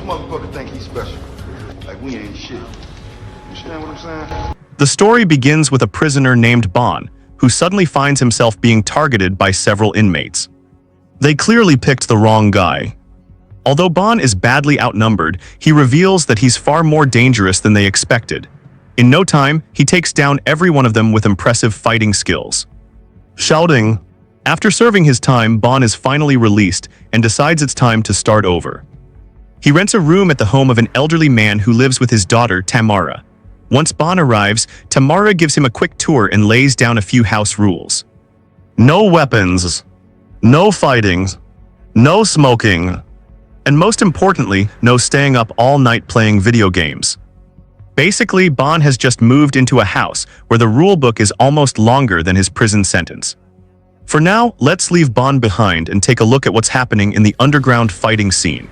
motherfucker think he's special. Like we ain't shit. You understand what I'm saying? The story begins with a prisoner named Bon, who suddenly finds himself being targeted by several inmates. They clearly picked the wrong guy. Although Bon is badly outnumbered, he reveals that he's far more dangerous than they expected. In no time, he takes down every one of them with impressive fighting skills. Shouting. After serving his time, Bon is finally released and decides it's time to start over. He rents a room at the home of an elderly man who lives with his daughter, Tamara. Once Bon arrives, Tamara gives him a quick tour and lays down a few house rules. No weapons, no fighting, no smoking, and most importantly, no staying up all night playing video games. Basically, Bon has just moved into a house where the rulebook is almost longer than his prison sentence. For now, let's leave Bon behind and take a look at what's happening in the underground fighting scene.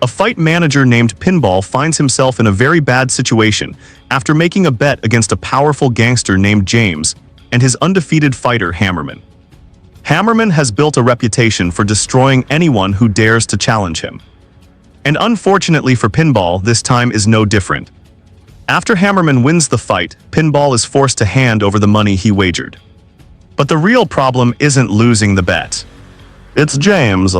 A fight manager named Pinball finds himself in a very bad situation after making a bet against a powerful gangster named James and his undefeated fighter Hammerman. Hammerman has built a reputation for destroying anyone who dares to challenge him. And unfortunately for Pinball, this time is no different. After Hammerman wins the fight, Pinball is forced to hand over the money he wagered. But the real problem isn't losing the bet. It's James.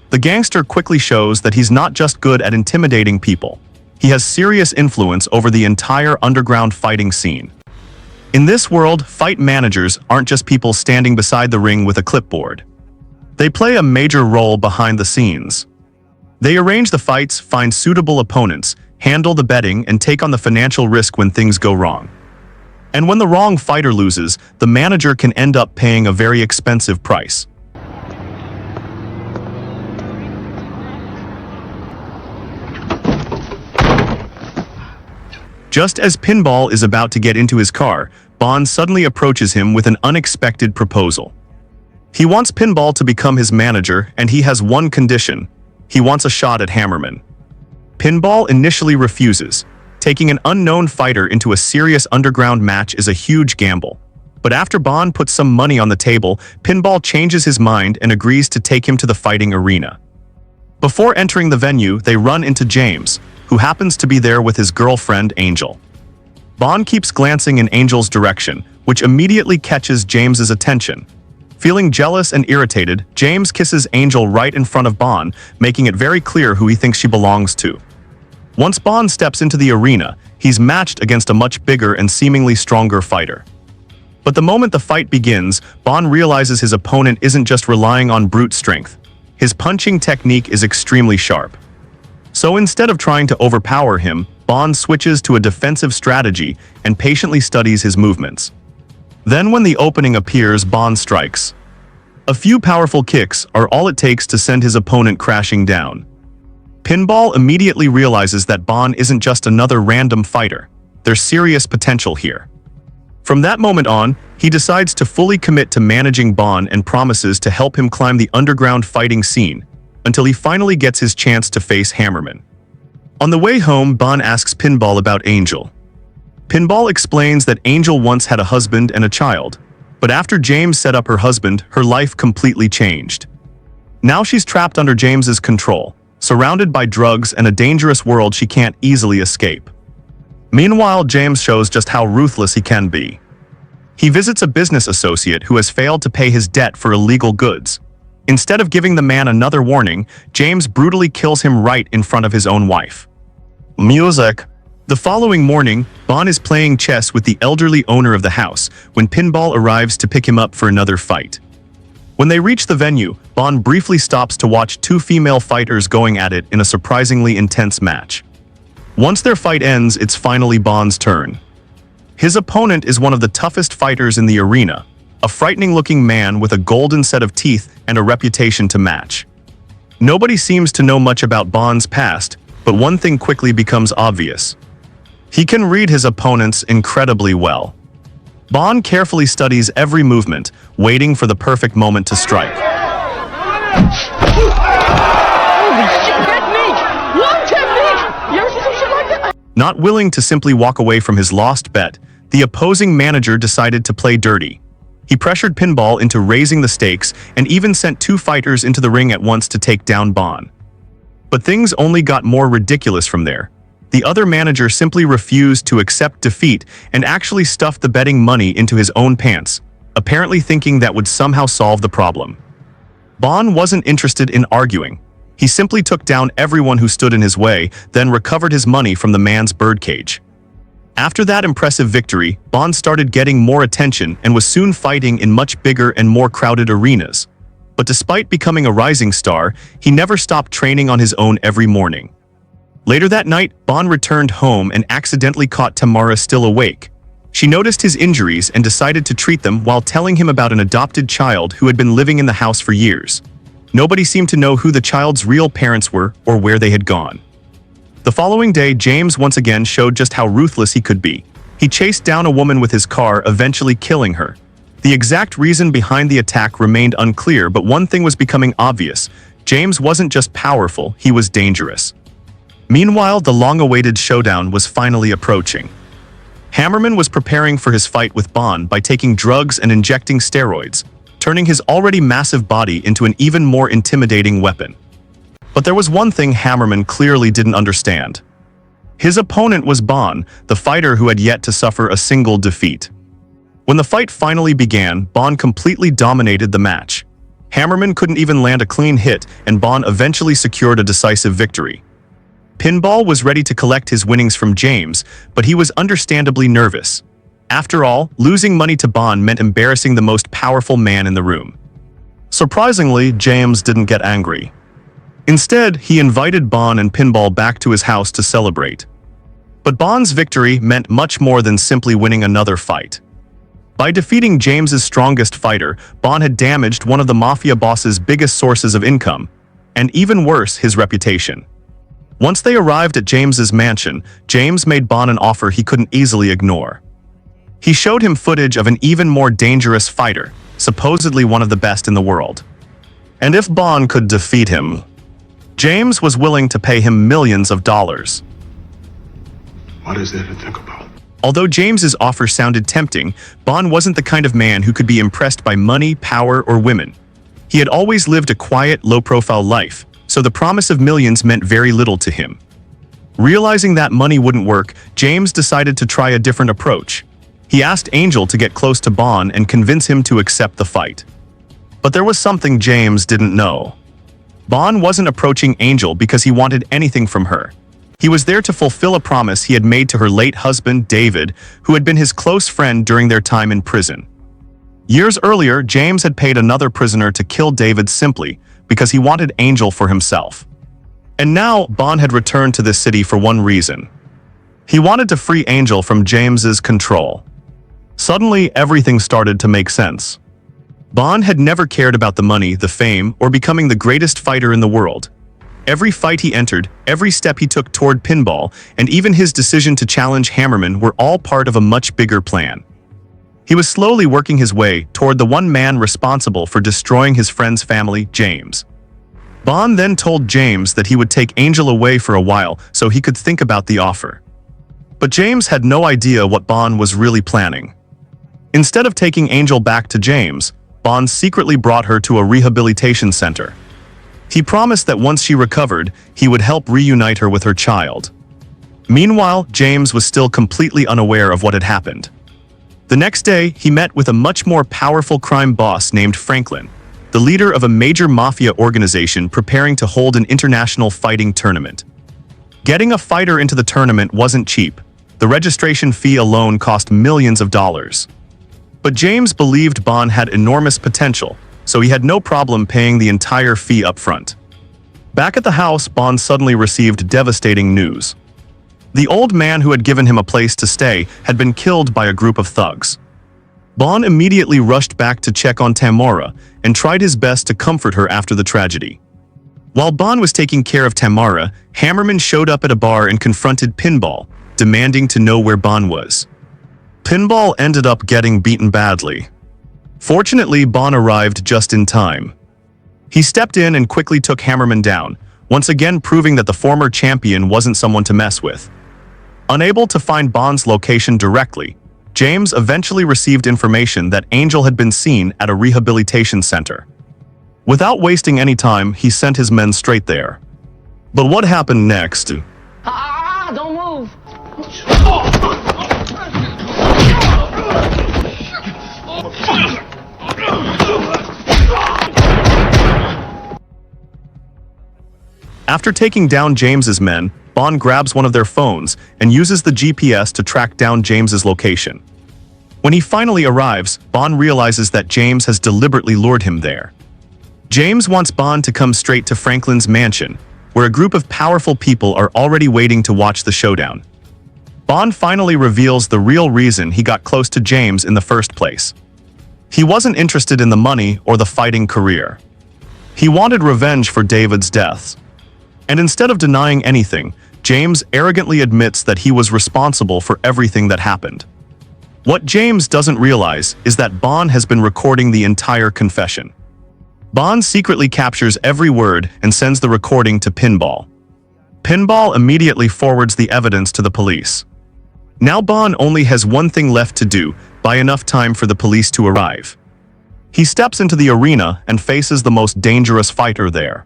The gangster quickly shows that he's not just good at intimidating people. He has serious influence over the entire underground fighting scene. In this world, fight managers aren't just people standing beside the ring with a clipboard. They play a major role behind the scenes. They arrange the fights, find suitable opponents, handle the betting, and take on the financial risk when things go wrong. And when the wrong fighter loses, the manager can end up paying a very expensive price. Just as Pinball is about to get into his car, Bon suddenly approaches him with an unexpected proposal. He wants Pinball to become his manager, and he has one condition. He wants a shot at Hammerman. Pinball initially refuses. Taking an unknown fighter into a serious underground match is a huge gamble. But after Bon puts some money on the table, Pinball changes his mind and agrees to take him to the fighting arena. Before entering the venue, they run into James, who happens to be there with his girlfriend, Angel. Bon keeps glancing in Angel's direction, which immediately catches James's attention. Feeling jealous and irritated, James kisses Angel right in front of Bon, making it very clear who he thinks she belongs to. Once Bon steps into the arena, he's matched against a much bigger and seemingly stronger fighter. But the moment the fight begins, Bon realizes his opponent isn't just relying on brute strength. His punching technique is extremely sharp. So instead of trying to overpower him, Bon switches to a defensive strategy and patiently studies his movements. Then when the opening appears, Bon strikes. A few powerful kicks are all it takes to send his opponent crashing down. Pinball immediately realizes that Bon isn't just another random fighter. There's serious potential here. From that moment on, he decides to fully commit to managing Bon and promises to help him climb the underground fighting scene, until he finally gets his chance to face Hammerman. On the way home, Bon asks Pinball about Angel. Pinball explains that Angel once had a husband and a child, but after James set up her husband, her life completely changed. Now she's trapped under James's control, surrounded by drugs and a dangerous world she can't easily escape. Meanwhile, James shows just how ruthless he can be. He visits a business associate who has failed to pay his debt for illegal goods. Instead of giving the man another warning, James brutally kills him right in front of his own wife. Music. The following morning, Bon is playing chess with the elderly owner of the house when Pinball arrives to pick him up for another fight. When they reach the venue, Bon briefly stops to watch two female fighters going at it in a surprisingly intense match. Once their fight ends, it's finally Bon's turn. His opponent is one of the toughest fighters in the arena, a frightening-looking man with a golden set of teeth and a reputation to match. Nobody seems to know much about Bon's past, but one thing quickly becomes obvious. He can read his opponents incredibly well. Bon carefully studies every movement, waiting for the perfect moment to strike. Holy shit, technique! What technique? You ever see some shit like that? Not willing to simply walk away from his lost bet, the opposing manager decided to play dirty. He pressured Pinball into raising the stakes and even sent two fighters into the ring at once to take down Bon. But things only got more ridiculous from there. The other manager simply refused to accept defeat and actually stuffed the betting money into his own pants, apparently thinking that would somehow solve the problem. Bon wasn't interested in arguing. He simply took down everyone who stood in his way, then recovered his money from the man's birdcage. After that impressive victory, Bon started getting more attention and was soon fighting in much bigger and more crowded arenas. But despite becoming a rising star, he never stopped training on his own every morning. Later that night, Bon returned home and accidentally caught Tamara still awake. She noticed his injuries and decided to treat them while telling him about an adopted child who had been living in the house for years. Nobody seemed to know who the child's real parents were or where they had gone. The following day, James once again showed just how ruthless he could be. He chased down a woman with his car, eventually killing her. The exact reason behind the attack remained unclear, but one thing was becoming obvious. James wasn't just powerful, he was dangerous. Meanwhile, the long-awaited showdown was finally approaching. Hammerman was preparing for his fight with Bon by taking drugs and injecting steroids, turning his already massive body into an even more intimidating weapon. But there was one thing Hammerman clearly didn't understand. His opponent was Bon, the fighter who had yet to suffer a single defeat. When the fight finally began, Bon completely dominated the match. Hammerman couldn't even land a clean hit, and Bon eventually secured a decisive victory. Pinball was ready to collect his winnings from James, but he was understandably nervous. After all, losing money to Bon meant embarrassing the most powerful man in the room. Surprisingly, James didn't get angry. Instead, he invited Bon and Pinball back to his house to celebrate. But Bon's victory meant much more than simply winning another fight. By defeating James's strongest fighter, Bon had damaged one of the mafia boss's biggest sources of income, and even worse, his reputation. Once they arrived at James's mansion, James made Bon an offer he couldn't easily ignore. He showed him footage of an even more dangerous fighter, supposedly one of the best in the world. And if Bon could defeat him, James was willing to pay him millions of dollars. What is there to think about? Although James's offer sounded tempting, Bon wasn't the kind of man who could be impressed by money, power, or women. He had always lived a quiet, low-profile life, so the promise of millions meant very little to him. Realizing that money wouldn't work, James decided to try a different approach. He asked Angel to get close to Bon and convince him to accept the fight. But there was something James didn't know. Bon wasn't approaching Angel because he wanted anything from her. He was there to fulfill a promise he had made to her late husband, David, who had been his close friend during their time in prison. Years earlier, James had paid another prisoner to kill David simply because he wanted Angel for himself. And now, Bon had returned to this city for one reason. He wanted to free Angel from James's control. Suddenly, everything started to make sense. Bon had never cared about the money, the fame, or becoming the greatest fighter in the world. Every fight he entered, every step he took toward Pinball, and even his decision to challenge Hammerman were all part of a much bigger plan. He was slowly working his way toward the one man responsible for destroying his friend's family, James. Bon then told James that he would take Angel away for a while so he could think about the offer. But James had no idea what Bon was really planning. Instead of taking Angel back to James, Bon secretly brought her to a rehabilitation center. He promised that once she recovered, he would help reunite her with her child. Meanwhile, James was still completely unaware of what had happened. The next day, he met with a much more powerful crime boss named Franklin, the leader of a major mafia organization preparing to hold an international fighting tournament. Getting a fighter into the tournament wasn't cheap. The registration fee alone cost millions of dollars. But James believed Bon had enormous potential, so he had no problem paying the entire fee up front. Back at the house, Bon suddenly received devastating news. The old man who had given him a place to stay had been killed by a group of thugs. Bon immediately rushed back to check on Tamara and tried his best to comfort her after the tragedy. While Bon was taking care of Tamara, Hammerman showed up at a bar and confronted Pinball, demanding to know where Bon was. Pinball ended up getting beaten badly. Fortunately, Bon arrived just in time. He stepped in and quickly took Hammerman down, once again proving that the former champion wasn't someone to mess with. Unable to find Bon's location directly, James eventually received information that Angel had been seen at a rehabilitation center. Without wasting any time, he sent his men straight there. But what happened next? Don't move. After taking down James's men, Bond grabs one of their phones and uses the GPS to track down James's location. When he finally arrives, Bond realizes that James has deliberately lured him there. James wants Bond to come straight to Franklin's mansion, where a group of powerful people are already waiting to watch the showdown. Bond finally reveals the real reason he got close to James in the first place. He wasn't interested in the money or the fighting career. He wanted revenge for David's deaths. And instead of denying anything, James arrogantly admits that he was responsible for everything that happened. What James doesn't realize is that Bond has been recording the entire confession. Bond secretly captures every word and sends the recording to Pinball. Pinball immediately forwards the evidence to the police. Now Bond only has one thing left to do, buy enough time for the police to arrive. He steps into the arena and faces the most dangerous fighter there.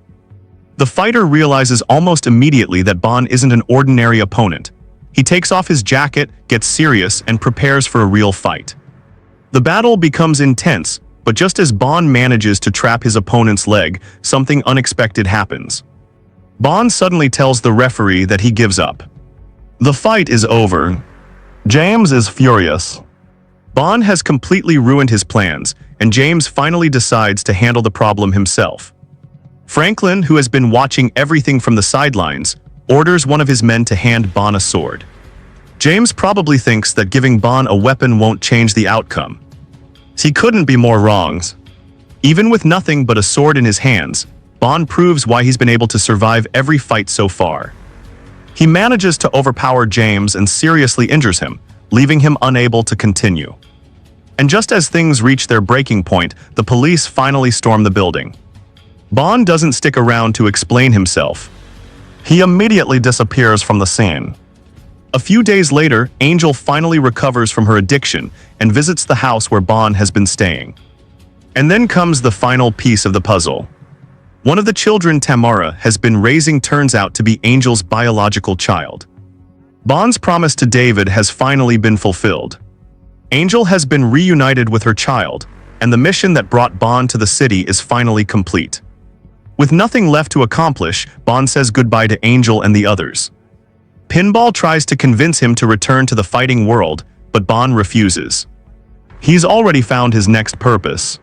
The fighter realizes almost immediately that Bond isn't an ordinary opponent. He takes off his jacket, gets serious, and prepares for a real fight. The battle becomes intense, but just as Bond manages to trap his opponent's leg, something unexpected happens. Bond suddenly tells the referee that he gives up. The fight is over. James is furious. Bond has completely ruined his plans, and James finally decides to handle the problem himself. Franklin, who has been watching everything from the sidelines, orders one of his men to hand Bond a sword. James probably thinks that giving Bond a weapon won't change the outcome. He couldn't be more wrong. Even with nothing but a sword in his hands, Bond proves why he's been able to survive every fight so far. He manages to overpower James and seriously injures him, leaving him unable to continue. And just as things reach their breaking point, the police finally storm the building. Bond doesn't stick around to explain himself. He immediately disappears from the scene. A few days later, Angel finally recovers from her addiction and visits the house where Bond has been staying. And then comes the final piece of the puzzle. One of the children Tamara has been raising turns out to be Angel's biological child. Bond's promise to David has finally been fulfilled. Angel has been reunited with her child, and the mission that brought Bond to the city is finally complete. With nothing left to accomplish, Bond says goodbye to Angel and the others. Pinball tries to convince him to return to the fighting world, but Bond refuses. He's already found his next purpose.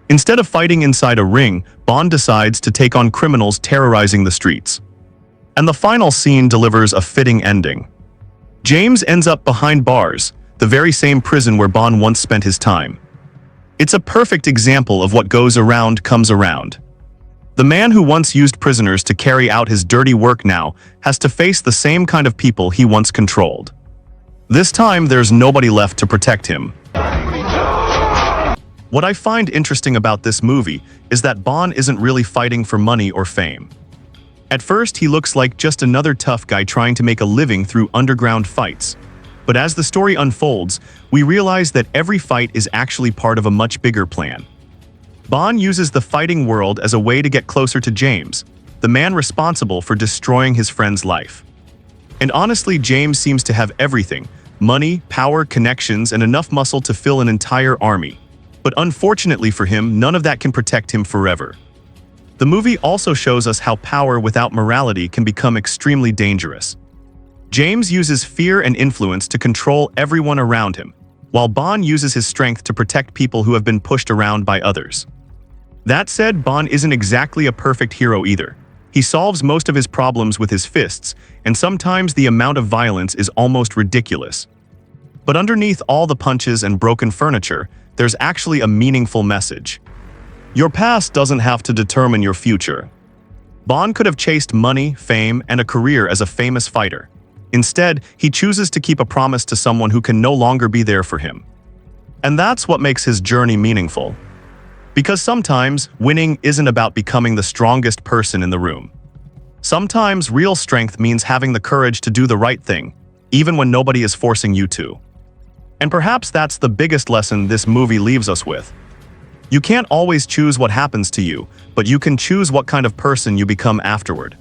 Instead of fighting inside a ring, Bond decides to take on criminals terrorizing the streets. And the final scene delivers a fitting ending. James ends up behind bars, the very same prison where Bond once spent his time. It's a perfect example of what goes around comes around. The man who once used prisoners to carry out his dirty work now has to face the same kind of people he once controlled. This time, there's nobody left to protect him. What I find interesting about this movie is that Bond isn't really fighting for money or fame. At first, he looks like just another tough guy trying to make a living through underground fights. But as the story unfolds, we realize that every fight is actually part of a much bigger plan. Bond uses the fighting world as a way to get closer to James, the man responsible for destroying his friend's life. And honestly, James seems to have everything: money, power, connections, and enough muscle to fill an entire army. But unfortunately for him, none of that can protect him forever. The movie also shows us how power without morality can become extremely dangerous. James uses fear and influence to control everyone around him, while Bond uses his strength to protect people who have been pushed around by others. That said, Bond isn't exactly a perfect hero either. He solves most of his problems with his fists, and sometimes the amount of violence is almost ridiculous. But underneath all the punches and broken furniture, there's actually a meaningful message. Your past doesn't have to determine your future. Bond could have chased money, fame, and a career as a famous fighter. Instead, he chooses to keep a promise to someone who can no longer be there for him. And that's what makes his journey meaningful. Because sometimes, winning isn't about becoming the strongest person in the room. Sometimes, real strength means having the courage to do the right thing, even when nobody is forcing you to. And perhaps that's the biggest lesson this movie leaves us with. You can't always choose what happens to you, but you can choose what kind of person you become afterward.